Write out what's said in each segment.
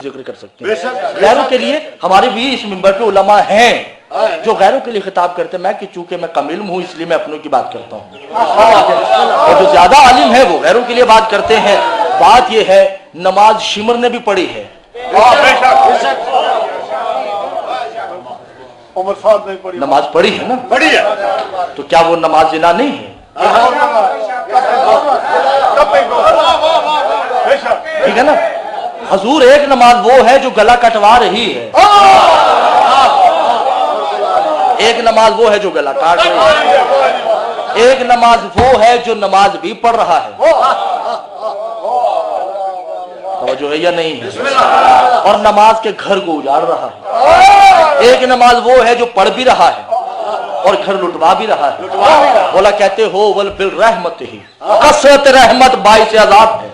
ذکر کر سکتے ہیں. غیروں کے لیے ہمارے بھی اس منبر پہ علماء ہیں جو غیروں کے لیے خطاب کرتے ہیں. میں کہ چونکہ میں کم علم ہوں اس لیے میں اپنوں کی بات کرتا ہوں, اور جو زیادہ عالم ہے وہ غیروں کے لیے بات کرتے ہیں. بات یہ ہے نماز شمر نے بھی پڑھی ہے, نماز پڑھی ہے نا, پڑھی ہے, تو کیا وہ نماز زنا نہیں ہے؟ ٹھیک ہے نا. حضور ایک نماز وہ ہے جو گلا کٹوا رہی ہے, ایک نماز وہ ہے جو گلا کاٹ رہی ہے, ایک نماز وہ ہے جو نماز بھی پڑھ رہا ہے. توجہ ہے یا نہیں ہے؟ اور نماز کے گھر کو اجاڑ رہا ہے. ایک نماز وہ ہے جو پڑھ بھی رہا ہے اور گھر لٹوا بھی رہا ہے. بولا کہتے ہو ول بالرحمت ہی کثرت رحمت باعث عذاب ہے.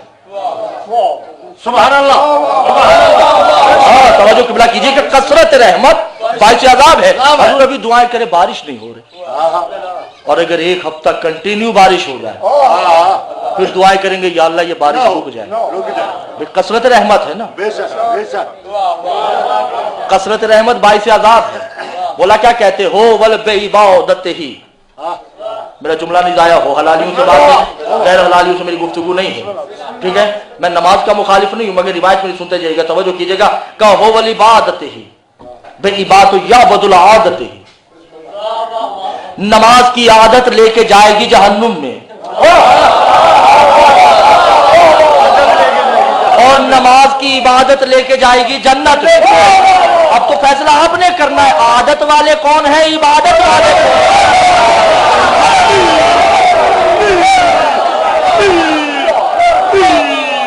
سبحان اللہ, ہاں توجہ قبلہ کیجئے کہ کثرت رحمت باعث عذاب ہے. حضور ابھی دعائیں کرے بارش نہیں ہو رہی, اور اگر ایک ہفتہ کنٹینیو بارش ہو رہا ہے پھر دعائیں کریں گے یا اللہ یہ بارش رک جائے. کثرت رحمت ہے نا, کثرت رحمت باعث عذاب ہے. بولا کیا کہتے ہو ول بعبادتہ ہی, میرا جملہ نہیں ضائع ہو, حلالیوں سے بات نہیں, غیر حلالیوں سے میری گفتگو نہیں ہے. ٹھیک ہے, میں نماز کا مخالف نہیں ہوں مگر روایت میں سنتے جائیے گا, توجہ کیجیے گا. کہو ول عبادتہ ہی بے عبادت یا بدل عادت ہی, نماز کی عادت لے کے جائے گی جہنم میں, اور نماز کی عبادت لے کے جائے گی جنت میں. اب تو فیصلہ آپ نے کرنا ہے, عادت والے کون ہیں, عبادت والے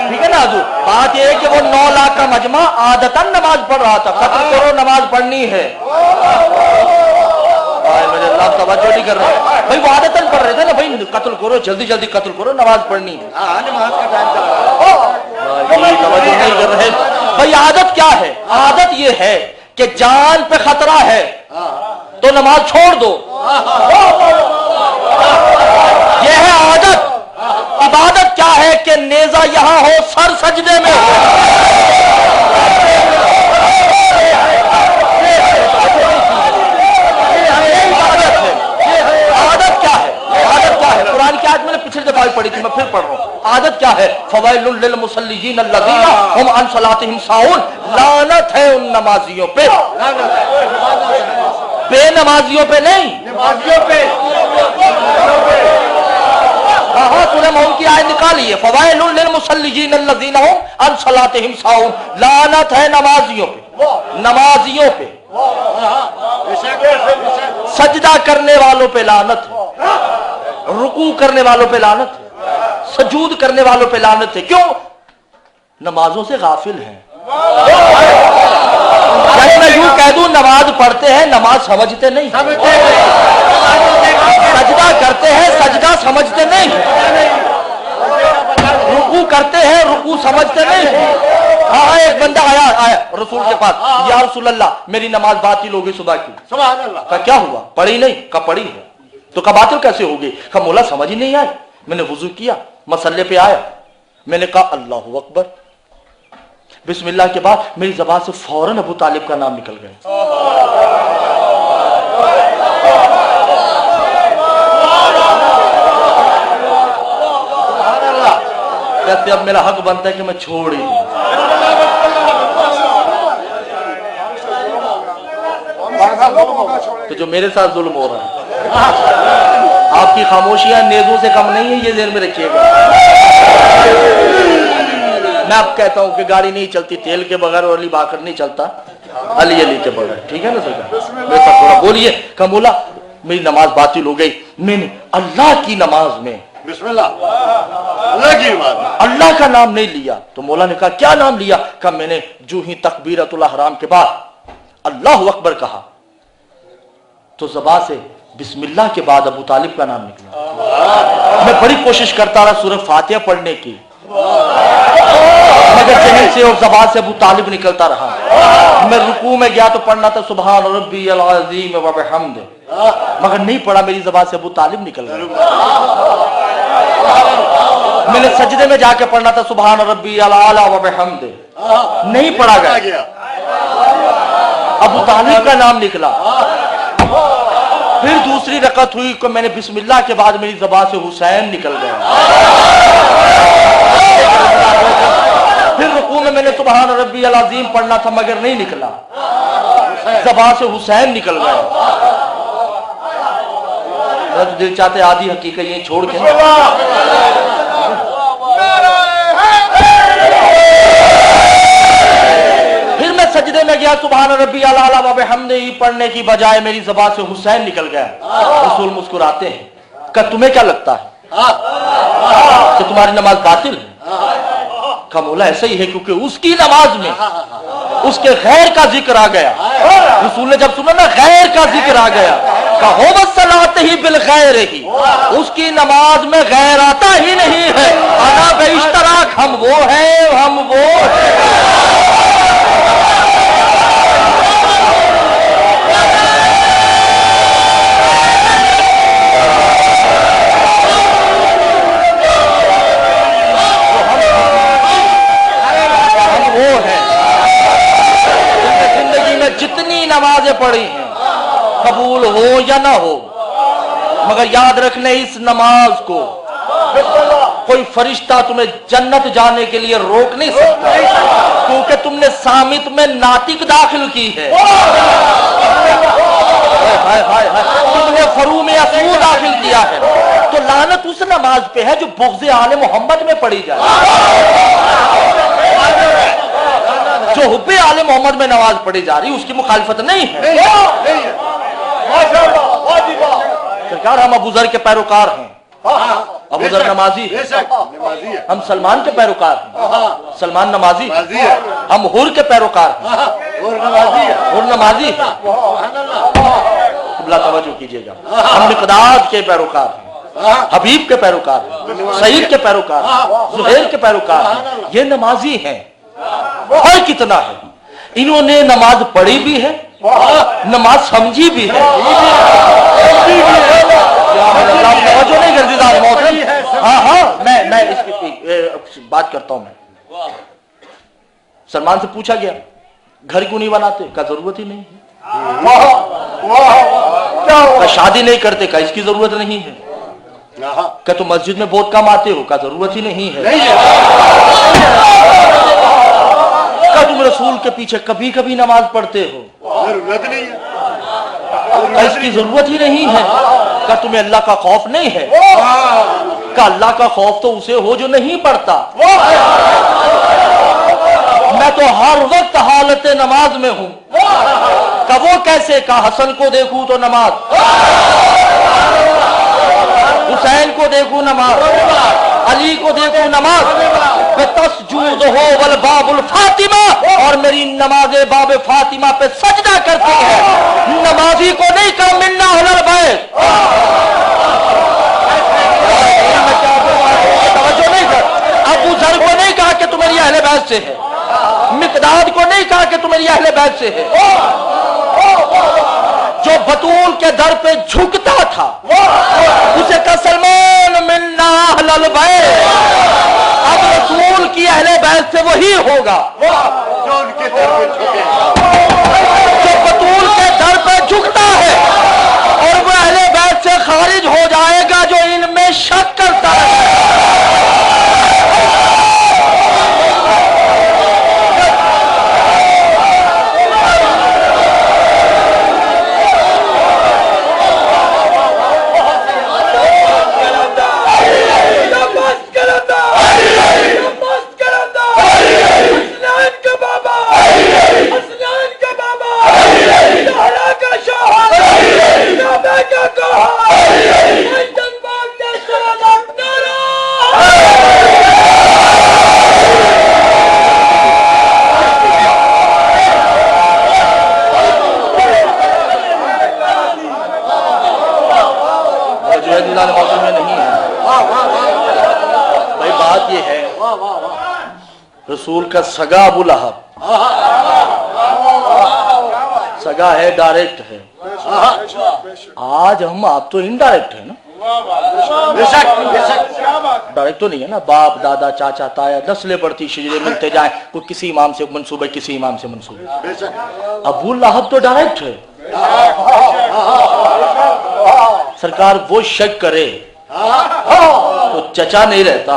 ٹھیک ہے نا. حضور بات یہ ہے کہ وہ 9 لاکھ کا مجمع عادتاً نماز پڑھ رہا تھا, قتل کرو نماز پڑھنی ہے. میرے اللہ توجہ نہیں کر رہے بھائی, وہ عادتاً پڑھ رہے تھے نا بھائی, قتل کرو جلدی جلدی قتل کرو نماز پڑھنی ہے. نماز کا ٹائم چل رہا ہے, توجہ نہیں کر رہے بھائی. عادت کیا ہے؟ عادت یہ ہے کہ جان پہ خطرہ ہے تو نماز چھوڑ دو, یہ ہے عادت. عبادت کیا ہے کہ نیزہ یہاں ہو سر سجدے میں ہو. عادت کیا ہے؟ عادت کیا ہے؟ قرآن کی آیت میں نے پچھلی دفعہ پڑھی تھی, میں پھر پڑھ رہا ہوں. عادت کیا ہے؟ فویل للمصلیین الذین هم عن صلاتهم ساہون, لعنت ہے ان نمازیوں پہ, بے نمازیوں پہ نہیں, نمازیوں پہ. ہاں سورہ مومن کی آیت نکالیے, فویل للمصلیین الذین هم عن صلاتهم ساہون, لعنت ہے نمازیوں پہ, نمازیوں پہ. سجدہ کرنے والوں پہ لعنت ہے, رکوع کرنے والوں پہ لعنت ہے, سجود کرنے والوں پہ لعنت ہے. کیوں؟ نمازوں سے غافل ہیں. میں یوں کہہ دوں نماز پڑھتے ہیں نماز سمجھتے نہیں, سجدہ کرتے ہیں سجدہ سمجھتے نہیں, رکوع کرتے ہیں رکوع سمجھتے نہیں. ہاں ایک بندہ آیا رسول کے پاس, یا رسول اللہ میری نماز باطل ہوگی صبح کی. سبحان اللہ. کہا کیا ہوا؟ پڑھی نہیں. کہا پڑھی ہے. تو کہا باطل کیسے ہوگی؟ کہا مولا سمجھ ہی نہیں آئی. میں نے وضو کیا, مسئلے پہ آیا, میں نے کہا اللہ اکبر, بسم اللہ کے بعد میری زبان سے فوراً ابو طالب کا نام نکل گیا. کہتے اب میرا حق بنتا ہے کہ میں چھوڑ ہی دوں. تو جو میرے ساتھ ظلم ہو رہا ہے, آپ کی خاموشیاں نیزوں سے کم نہیں ہے, یہ ذہن میں رکھیے گا. میں اب کہتا ہوں کہ گاڑی نہیں چلتی تیل کے بغیر, اور علی باکر نہیں چلتا علی کے بغیر. ٹھیک ہے نا سر, میرے ساتھ تھوڑا بولیے. کہ مولا میری نماز باطل ہو گئی, میں نے اللہ کی نماز میں بسم اللہ اللہ کی بات, اللہ کا نام نہیں لیا. تو مولا نے کہا کیا نام لیا؟ کہ میں نے جو ہی تکبیرۃ الاحرام کے بعد اللہ اکبر کہا تو زبان سے بسم اللہ کے بعد ابو طالب کا نام نکلا. میں بڑی کوشش کرتا رہا سورہ فاتحہ پڑھنے کی, مگر ذہن سے اور زبان سے ابو طالب نکلتا رہا. میں رکوع میں گیا تو پڑھنا تھا سبحان ربی العظیم و بحمدہ, مگر نہیں پڑھا, میری زبان سے ابو طالب نکل گیا. मैंने सजदे में जाके पढ़ना था सुभान रब्बी अल-आला व बिहम्दे, नहीं पढ़ा गया। अबू तालिब का नाम निकला। फिर दूसरी रकत हुई को मैंने बिस्मिल्लाह के बाद मेरी ज़बान से हुसैन निकल गया। फिर रुकू में मैंने सुभान रब्बी अल अज़ीम पढ़ना था मगर नहीं निकला, ज़बान से हुसैन निकल गया। तो दिल चाहते आधी हकीकत ये छोड़ के फिर मैं सजदे में गया, सुभान रब्बी अल-आला व बिहम्दे पढ़ने की बजाय मेरी ज़बान से हुसैन निकल गया। रसूल मुस्कुराते हैं, क्या तुम्हें क्या लगता है कि तुम्हारी नमाज बातिल है? का मौला ऐसा ही है क्योंकि उसकी नमाज में उसके गैर का जिक्र आ गया। रसूल ने जब सुना ना गैर का जिक्र आ गया, कहो बसलात ही बिल गैर ही, उसकी नमाज में गैर आता ही नहीं है। अना बेइश्तराक, हम वो हैं, हम वो हैं। जितनी नमाजें पढ़ी हैं कबूल हो या ना हो, मगर याद रखने इस नमाज को कोई फरिश्ता तुम्हें जन्नत जाने के लिए रोक नहीं सकता, क्योंकि तुमने सामित में नातिक दाखिल की है। हाय हाय हाय, तुमने फरू में असू दाखिल किया है। तो लानत उस नमाज पे है जो बुग़्ज़े आले मोहम्मद में पढ़ी जाए। जो हुब्बे आले मोहम्मद में नमाज पढ़ी जा रही उसकी मुखालिफत नहीं है। सरकार हम अबू ज़र के पैरोकार हैं, अबू ज़र नमाजी है, हम सलमान के पैरोकार हैं, सलमान नमाजी है, हम हुर के पैरोकार हैं, हुर नमाजी है। तवज्जो कीजिएगा, हम मिक़दाद के पैरोकार हैं, हबीब के पैरोकार हैं, सईद के पैरोकार हैं, ज़ुहैर के पैरोकार हैं। ये नमाजी हैं। और कितना है, इन्होंने नमाज पढ़ी भी है, नमाज समझी भी है। जो नहीं गर्दिदार मोहतरम, हाँ हाँ मैं इसकी बात करता हूं। मैं सलमान से पूछा गया घर क्यों नहीं बनाते, का जरूरत ही नहीं है। का शादी नहीं करते, का इसकी जरूरत नहीं है। क्या तुम मस्जिद में बहुत कम आते हो, का जरूरत ही नहीं है। क्या तुम रसूल के पीछे कभी कभी नमाज पढ़ते हो, जरूरत नहीं है। इसकी जरूरत ही नहीं है। क्या तुम्हें अल्लाह का खौफ नहीं है? क्या अल्लाह का खौफ तो उसे हो जो नहीं पढ़ता। मैं तो हर वक्त हालत नमाज में हूं। का वो कैसे, का हसन को देखूं तो नमाज, हुसैन को देखूं नमाज, अली को देखूं नमाज, तस्जूद हो वल बाबुल फातिमा, और मेरी नमाज़े बाब फातिमा पे सजदा करती है। नमाजी को नहीं कहा मिन्ना अहलल बैत, तवज्जो नहीं कर। अबू ज़र को नहीं कहा कि तू मेरी अहले बैत से है, मिक़दाद को नहीं कहा कि तू मेरी अहले बैत से है। जो बतूल के दर पे झुकता था उसे कहा सलमान मिन्ना अहलल बैत। अब रसूल की अहले बैत से वही होगा जो उनके दर पे झुके, जो बतूल के दर पे झुकता है, और वह अहले बैत से खारिज हो जाएगा जो इनमें शक करता है। भाई बात ये है, रसूल का सगा अबू लहब सगा है, डायरेक्ट है। आज हम आप तो इनडायरेक्ट है ना। डायरेक्ट तो नहीं है ना, बाप दादा चाचा ताया नस्लें बढ़ती शजरे मिलते जाए, कोई किसी इमाम से मंसूबे किसी इमाम से मंसूबे। अबू लहब तो डायरेक्ट है। सरकार वो शक करे तो चचा नहीं रहता।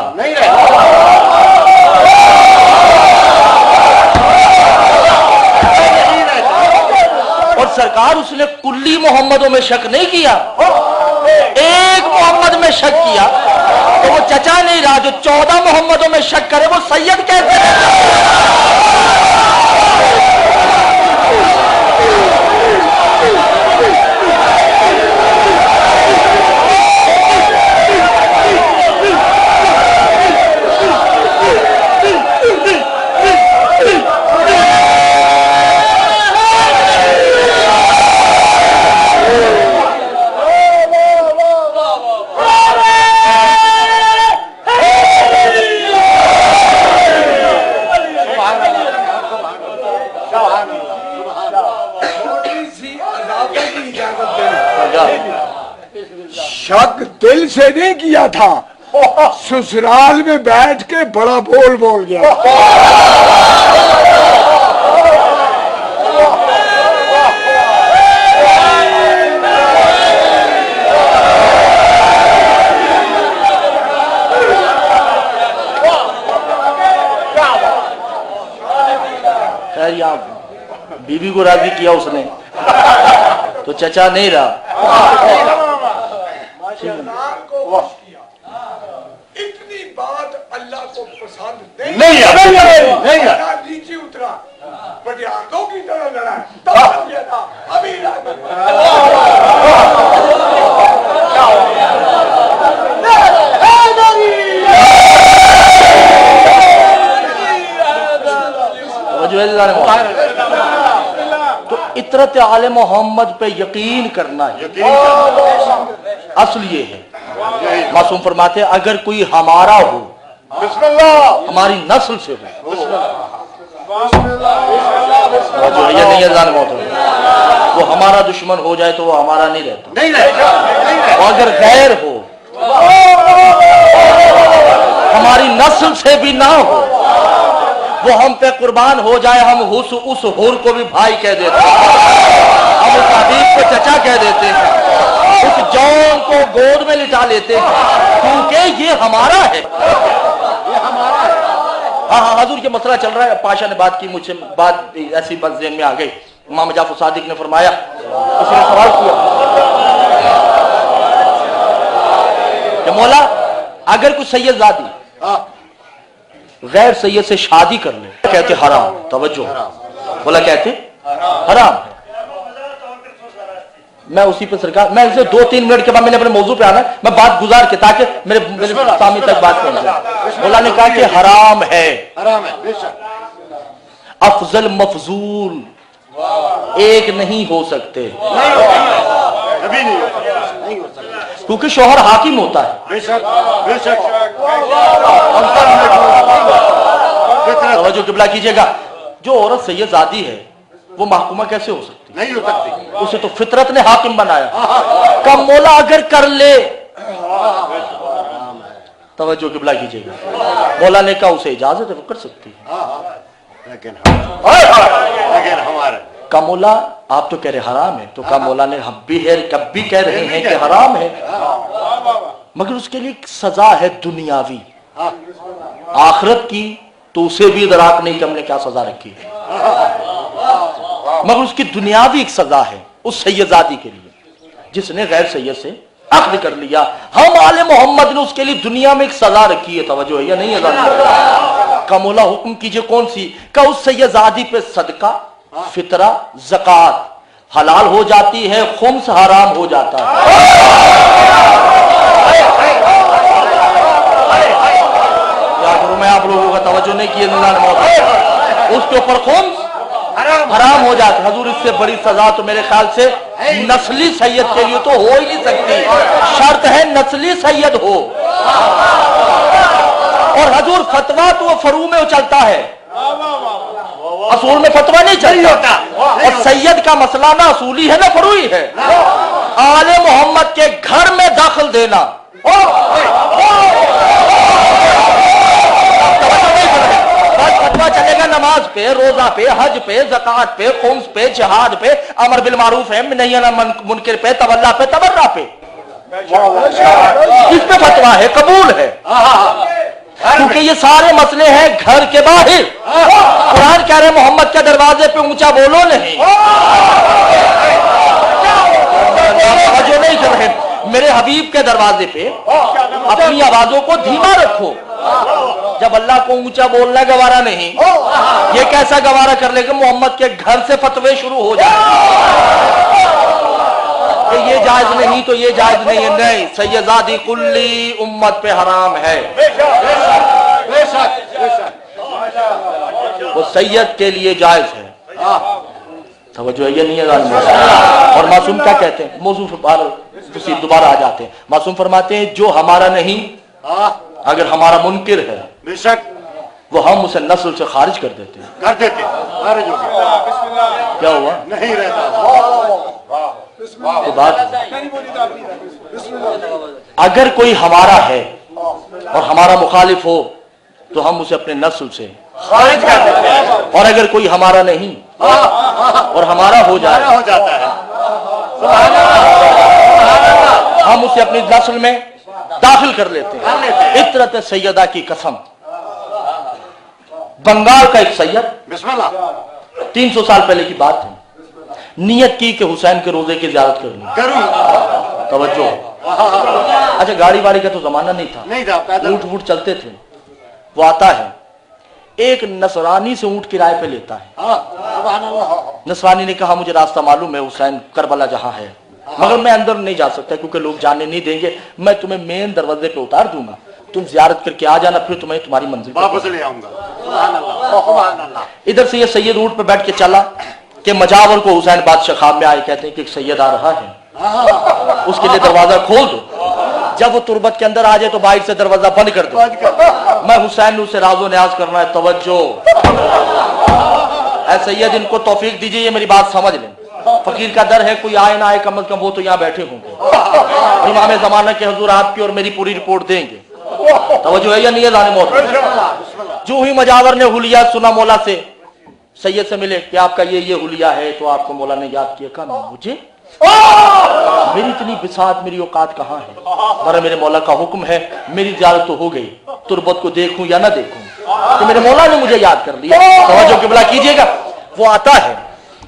और सरकार उसने कुल्ली मोहम्मदों में शक नहीं किया, एक मोहम्मद में शक किया, तो वो चचा नहीं रहा। जो 14 मोहम्मदों में शक करे वो सैयद कहते हैं। शक दिल से नहीं किया था, ससुराल में बैठ के बड़ा बोल बोल गया। खैर यहाँ बीवी को राजी किया उसने, तो चचा नहीं रहा। इतनी बात अल्लाह को पसंद नहीं नीचे उतरा, पटियालों की तरह लड़ा, तब ये था अभी तो इतरत आले मोहम्मद पे यकीन करना है। असल ये है, मासूम फरमाते अगर कोई हमारा हो, हमारी नस्ल से हो, जो ये नहीं है, वो हमारा दुश्मन हो जाए तो वो हमारा नहीं रहता। और अगर गैर हो, हमारी नस्ल से भी ना हो, वो हम पे कुर्बान हो जाए, हम उस हुर को भी भाई कह देते हैं, हम उस हबीब को चचा कह देते हैं, उस जौन को गोद में लिटा लेते हैं, क्योंकि ये हमारा है। हाँ, हजूर के मसला चल रहा है। पाशा ने बात की, मुझसे बात ऐसी बात ज़हन में आ गई। इमाम जाफर सादिक ने फरमाया, किसी ने सवाल किया कि मौला अगर कोई सैयद जाती गैर सैयद से शादी कर ले, कहते हराम। तवज्जो, बोला कहते हराम। मैं उसी पे सरकार, मैं इसे 2-3 मिनट के बाद मैंने अपने मौजू पे आना, मैं बात गुजार के ताकि मेरे सामने तक बात पहुंच जाए। बोला ने कहा कि हराम है, अफजल मफजूल एक नहीं हो सकते, क्योंकि शोहर हाकिम होता है। तवज्जो किबला कीजिएगा, जो औरत सैयदादी है वो महकुमा कैसे हो सकती? नहीं हो सकती। उसे तो फितरत ने हाकिम बनाया। कम मौला अगर कर ले, तवज्जो किबला कीजिएगा, मौला ने कहा उसे इजाजत है, वो कर सकती है। लेकिन हमारे कमोला आप तो कह रहे हराम है, तो कमोला ने हम भी है कब भी कह रहे हैं कि हराम है, मगर उसके लिए सजा है दुनियावी, आखिरत की तो उसे भी इदराक नहीं कि हमने क्या सजा रखी है, मगर उसकी दुनियावी एक सजा है उस सैयदादी के लिए जिसने गैर सैयद से अक्द कर लिया। हम आले मोहम्मद ने उसके लिए दुनिया में एक सजा रखी है। तवज्जो है या नहीं है? कमोला हुक्म कीजिए कौन सी? का उस सैयदादी पे सदका, फितरा, ज़कात हलाल हो जाती है, खुम्स हराम हो जाता है। मैं आप लोगों का तवज्जो नहीं किए, उसके ऊपर खुम्स हराम हो जाता है। हजूर इससे बड़ी सजा तो मेरे ख्याल से नस्ली सैयद के लिए तो हो ही नहीं सकती, शर्त है नस्ली सैयद हो। और हजूर फतवा तो फरू में चलता है, असूल में फतवा नहीं चलता। और सैयद का मसला ना असूली है ना फरूई है। आले मोहम्मद के घर में दाखिल देना, फतवा चलेगा नमाज पे, रोजा पे, हज पे, ज़कात पे, खुम्स पे, जिहाद पे, अमर बिल मारूफ है, नही मुनकर पे, तवल्ला पे, तबर्रा पे, इस पे फतवा है, कबूल है। क्योंकि ये सारे मसले हैं घर के बाहर। कुरान कह रहे मोहम्मद के दरवाजे पे ऊंचा बोलो नहीं, जो नहीं कर रहे, मेरे हबीब के दरवाजे पे अपनी आवाजों को धीमा रखो। जब अल्लाह को ऊंचा बोलना गवारा नहीं, ये कैसा गवारा कर लेगा मोहम्मद के घर से फतवे शुरू हो जाए, ये जायज नहीं तो ये जायज नहीं है। नहीं, सैयदादी कुल्ली उम्मत पे हराम है, वो सैयद के लिए जायज है। तवज्जो है, ये नहीं है। और मासूम क्या कहते हैं, मौजू दोबारा आ जाते हैं। मासूम फरमाते हैं जो हमारा नहीं, अगर हमारा मुनकिर है बेशक वो हम उसे नस्ल से खारिज कर देते हैं। खारिज हो गया। क्या हुआ, नहीं रहता। तो बात अगर कोई हमारा है और हमारा मुखालिफ हो तो हम उसे अपने नस्ल से खारिज कर देते हैं। और अगर कोई हमारा नहीं और हमारा हो जाए हो जाता है, हम उसे अपनी नस्ल में दाखिल कर लेते हैं। इतरत सैयदा की कसम, बंगाल का एक सैयद, बिस्मिल्लाह, 300 साल पहले की बात है, नियत की कि हुसैन के रोजे की ज़ियारत करनी। करूं। तवज्जो। अच्छा, गाड़ी वाड़ी का तो जमाना नहीं था, नहीं था, पैदल ऊंट वूट चलते थे। वो आता है, एक नसरानी से ऊंट किराए पे लेता है। सुभान अल्लाह। नसरानी ने कहा मुझे रास्ता मालूम है हुसैन करबला जहां है, मगर मैं अंदर नहीं जा सकता क्योंकि लोग जाने नहीं देंगे, मैं तुम्हें मेन दरवाजे पे उतार दूंगा, तुम जियारत करके आ जाना, फिर तुम्हें तुम्हारी मंजिल पे वापस ले आऊंगा। सुभान अल्लाह, सुभान अल्लाह। इधर से ये सैयद ऊंट पे बैठ के चला कि मजावर को हुसैन बादशाह ख्वाब में आए, कहते हैं कि एक सैयद आ रहा है, उसके लिए दरवाजा खोल दो। जब वो तुरबत के अंदर आ जाए तो बाहर से दरवाजा बंद कर दो। मैं हुसैन से राजो न्याज करना है। तवज्जो, ऐ सैयद इनको तौफीक दीजिए, ये मेरी बात समझ लें। फकीर का दर है, कोई आए ना आए, कम अज कम वो तो यहाँ बैठे होंगे, इमाम जमाना के हुजूर आपकी और मेरी पूरी रिपोर्ट देंगे। तवज्जो है या नहीं है जाने मौत। जो ही मजावर ने हुलिया सुना मौला से, सैयद से मिले कि आपका ये हुलिया है, तो आपको मौला ने याद किया, कहा मुझे, मेरी इतनी बिसात, मेरी औकात कहाँ है, बरा मेरे मौला का हुक्म है, मेरी ज़ियारत तो हो गई, तुरबत को देखूं या ना देखूं, तो मेरे मौला ने मुझे याद कर लिया। तवज्जो किबला कीजिएगा। वो आता है,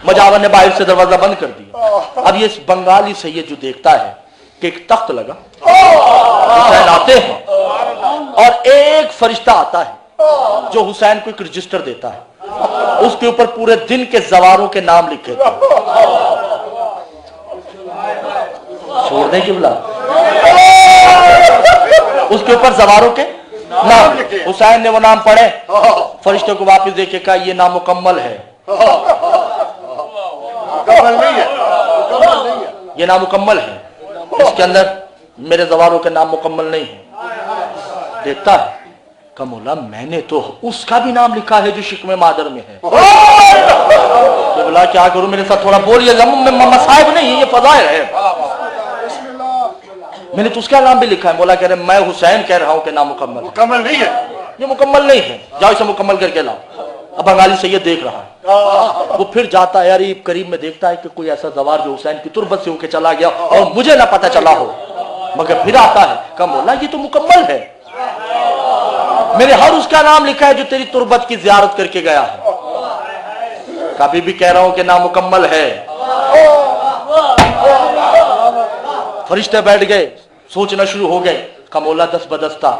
मजावर ने बाहर से दरवाजा बंद कर दिया। अब ये बंगाली सैयद जो देखता है कि एक तख्त लगा, हुसैन आते हैं और एक फरिश्ता आता है जो हुसैन को एक रजिस्टर देता है, उसके ऊपर पूरे दिन के जवारों के नाम लिखे थे। छोड़ दें किबला, उसके ऊपर जवारों के नाम। हुसैन ने वो नाम पढ़े, फरिश्ते को वापस देके कहा ये नाम मुकम्मल है, ये नाम मुकम्मल है, इसके अंदर मेरे जवारों के नाम मुकम्मल नहीं है। देखता है, कहा मौला मैंने तो उसका भी नाम लिखा है जो शिकमे मादर में है। तो बोला क्या करूं, मेरे साथ थोड़ा बोलिएगा, मसाइब नहीं, ये फजाइल है, मैंने तो उसका नाम भी लिखा है। मौला कह रहे मैं हुसैन कह रहा हूं कि नाम मुकम्मल नहीं है, ये मुकम्मल नहीं है, जाओ इसे मुकम्मल करके लाओ। अब बंगाली सैयद देख रहा है, वो फिर जाता है, यार करीब में देखता है कि कोई ऐसा जवार जो हुसैन की तुरबत से होके चला गया और मुझे ना पता चला हो, मगर फिर आता है, कहा मौला ये तो मुकम्मल है, मेरे हर उसका नाम लिखा है जो तेरी तुरबत की जियारत करके गया है। कभी भी कह रहा हूं कि नाम मुकम्मल है। फरिश्ते बैठ गए, सोचना शुरू हो गए, कहा मौला दस बदस्ता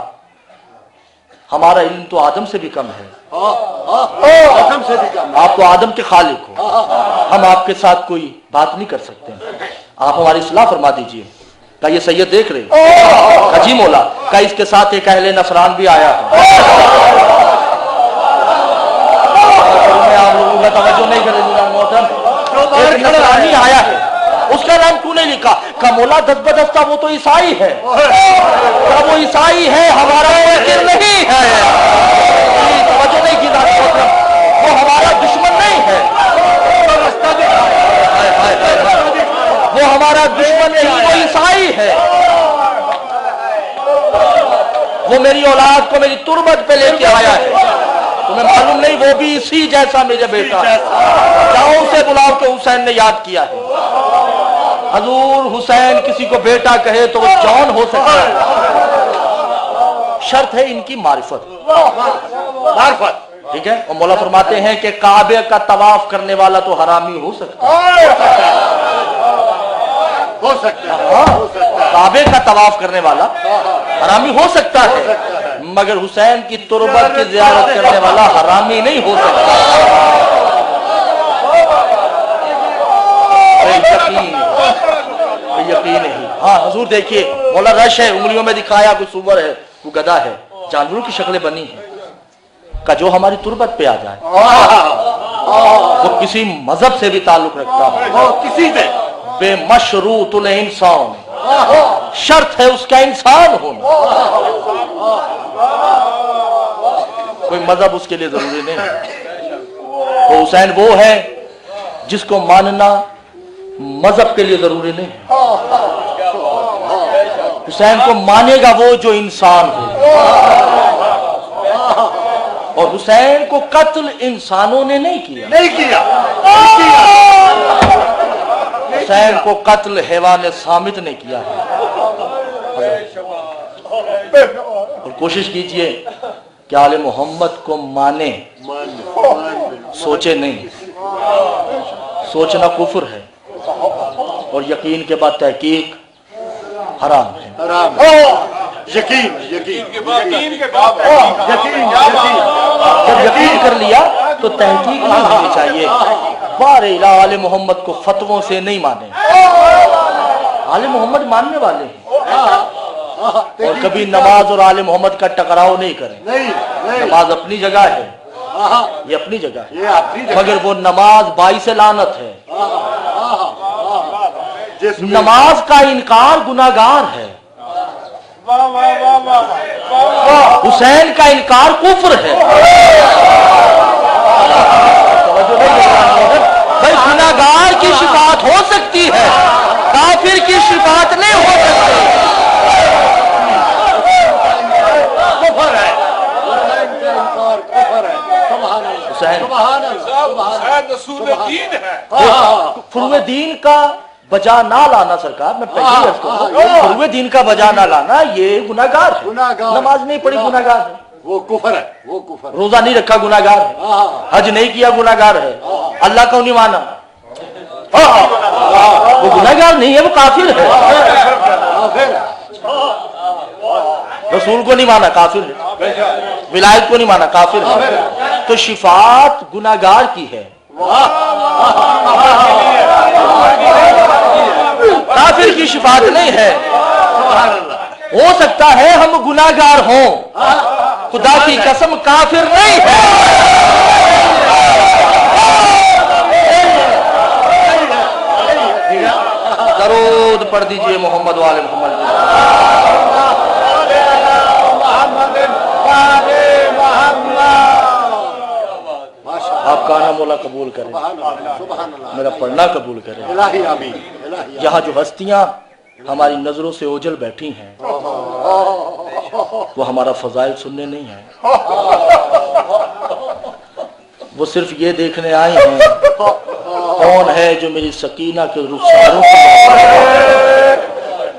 हमारा इल्म तो आदम से भी कम है, आदम से भी कम। आप तो आदम के खालिक हो, हम आपके साथ कोई बात नहीं कर सकते, आप हमारी इस्लाह फरमा दीजिए। का ये सैयद देख रहे, का जी मौला, का इसके साथ एक अहले नसरान भी आया है। आप लोगों का तवज्जो नहीं करेंगे, एक नसरानी आया है, उसका नाम क्यों नहीं लिखा? का मौला दस बदस्ता वो तो ईसाई है, का वो ईसाई है, हमारा मुनकिर नहीं है, तवज्जो नहीं की, वो हमारा दुश्मन नहीं है, वो हमारा दुश्मन नहीं, वो ईसाई है। वो मेरी औलाद को मेरी तुरबत पे लेके आया है। तुम्हें मालूम नहीं, वो भी इसी जैसा मेरा बेटा है। जाओ उसे बुलाओ कि हुसैन ने याद किया है। हजूर हुसैन किसी को बेटा कहे तो वो जॉन हो सकता है, शर्त है इनकी मारिफत। ठीक है। और मौला फरमाते हैं कि काबे का तवाफ करने वाला तो हरामी हो सकता है, हो सकता है। काबे का तवाफ करने वाला हरामी हो सकता है, मगर हुसैन की तुरबत की जियारत करने वाला हरामी नहीं हो सकता। यकीन नहीं। हाँ हजूर देखिए, मौला रश है, उंगलियों में दिखाया कोई सुअर है, कोई गधा है, जानवरों की शक्लें बनी है। का जो हमारी तुरबत पे आ जाए वो किसी मजहब से भी ताल्लुक रखता है, किसी से बेमशरूतुल इंसान, शर्त है उसका इंसान होना। कोई मजहब उसके लिए जरूरी नहीं है। तो हुसैन वो है जिसको मानना मजहब के लिए जरूरी नहीं है। हुसैन को मानेगा वो जो इंसान हो। और हुसैन को कत्ल इंसानों ने नहीं किया, हुसैन को कत्ल हैवान सामित ने किया है। और कोशिश कीजिए कि आले मोहम्मद को माने, सोचे नहीं। सोचना कुफ्र है और यकीन के बाद तहकीक हराम है। यकीन के बाद जब यकीन कर लिया तो तहकीक नहीं होनी चाहिए। बार आले मोहम्मद को फतवों से नहीं माने। आले मोहम्मद मानने वाले हैं और कभी नमाज और आले मोहम्मद का टकराव नहीं करें। नमाज अपनी जगह है, ये अपनी जगह है, मगर वो नमाज बाइस लानत है। नमाज का इनकार गुनाहगार है, हुसैन का इनकार कुफ्र है। भाई गुनाहगार की शिफात हो सकती है, काफिर की शिफात नहीं हो सकती। कुफ्र है फुरुए दीन का बजा ना लाना। सरकार मैं पहले फुरुए दीन का बजा ना लाना ये गुनाहगार है। नमाज नहीं पढ़ी गुनाहगार है, वो कुफर है, वो कुफर। रोजा नहीं रखा गुनाहगार है, हज नहीं किया गुनाहगार है, अल्लाह को नहीं माना वो गुनाहगार नहीं है, वो काफिर है। रसूल को नहीं माना काफिर है, विलायत को नहीं माना काफिर है। तो शिफात गुनाहगार की है, काफिर की शिफात नहीं है। हो सकता है हम गुनाहगार हों, खुदा की कसम काफिर नहीं है। दरूद पढ़ दीजिए मोहम्मद वाले मोहम्मद। आपका आना मौला कबूल करे, मेरा पढ़ना कबूल करे। यहाँ जो हस्तियां हमारी नजरों से ओझल बैठी हैं वो हमारा फजाइल सुनने नहीं है, वो सिर्फ ये देखने आई हैं कौन है जो मेरी सकीना के रुखसारों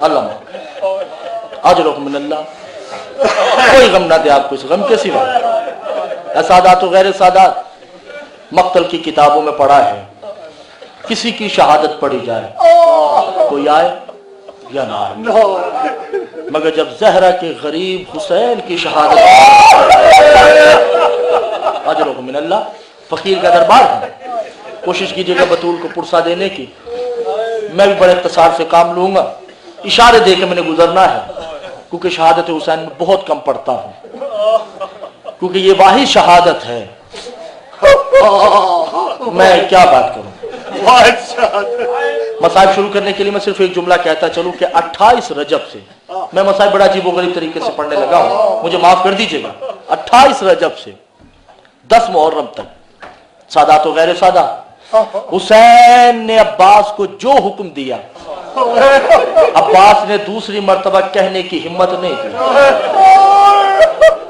अल्लाह अजरुक मिनल्लाह। कोई गम ना दे आपको इस गम के सिवा। सादात गैर सादात मक्तल की किताबों में पढ़ा है, किसी की शहादत पढ़ी जाए कोई आए या ना आए, मगर जब जहरा के गरीब हुसैन की शहादत अजरुक मिनल्लाह, फकीर का दरबार है। कोशिश कीजिएगा बतूल को पुरसा देने की। मैं भी बड़े इख्तिसार से काम लूंगा, इशारे दे के मैंने गुजरना है, क्योंकि शहादत हुसैन में बहुत कम पढ़ता हूं, क्योंकि ये वाही शहादत है। मैं क्या बात करूं। मसाइब शुरू करने के लिए मैं सिर्फ एक जुमला कहता चलूं कि 28 रजब से मैं मसाइब बड़ा अजीबोगरीब तरीके से पढ़ने लगा हूं, मुझे माफ कर दीजिएगा। 28 रजब से 10 मुहर्रम तक सादात गैर सादा हुसैन ने अब्बास को जो हुक्म दिया अब्बास ने दूसरी मर्तबा कहने की हिम्मत नहीं की।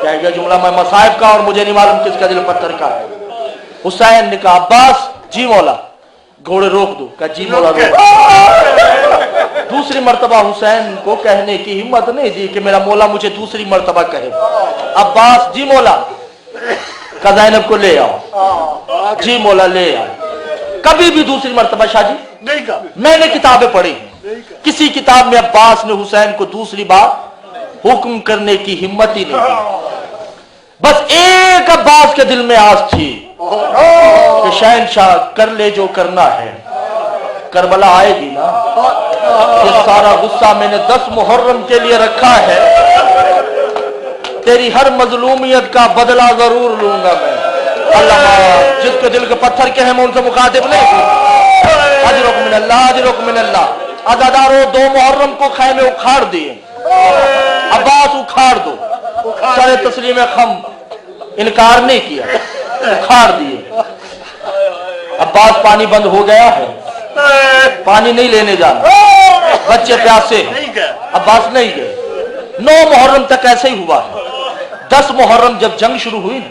कह गया जुमला मैं मसाइब का और मुझे नहीं मालूम किसका दिल पत्थर का है। हुसैन ने कहा अब्बास जी मौला, घोड़े रोक दो। कहा जी मौला रोक। दूसरी मर्तबा हुसैन को कहने की हिम्मत नहीं दी कि मेरा मौला मुझे दूसरी मर्तबा कहे। अब्बास जी मौला, का ज़ैनब को ले आओ। जी मौला ले आओ। कभी भी दूसरी मर्तबा शादी नहीं का मैंने किताबें पढ़ी हैं, किसी किताब में अब्बास ने हुसैन को दूसरी बार हुक्म करने की हिम्मत ही नहीं दी। बस एक अब्बास के दिल में आस थी कि शहंशाह कर ले जो करना है, करबला आएगी ना। ये सारा गुस्सा मैंने 10 मुहर्रम के लिए रखा है, तेरी हर मजलूमियत का बदला जरूर लूंगा मैं। अल्लाह जिसके दिल के पत्थर के हैं मैं उनसे मुखातिब नहीं हूं। अजरुक मिनल्लाह, अजरुक मिनल्लाह। अज़ादारों 2 मुहर्रम को खैमे उखाड़ दिए। अब्बास उखाड़ दो। सारे तस्लीम खम इनकार नहीं किया, उखाड़ दिए। अब्बास पानी बंद हो गया है, पानी नहीं लेने जाना, बच्चे प्यासे हैं। अब्बास नहीं गए। 9 मुहर्रम तक ऐसे ही हुआ है। 10 मुहर्रम जब जंग शुरू हुई ना,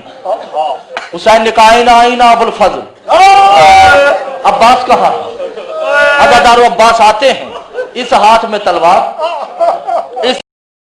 हुसैन ने कहा आईना आईना अबुल फजल। अब्बास कहा। अज़ादारों अब्बास आते हैं, इस हाथ में तलवार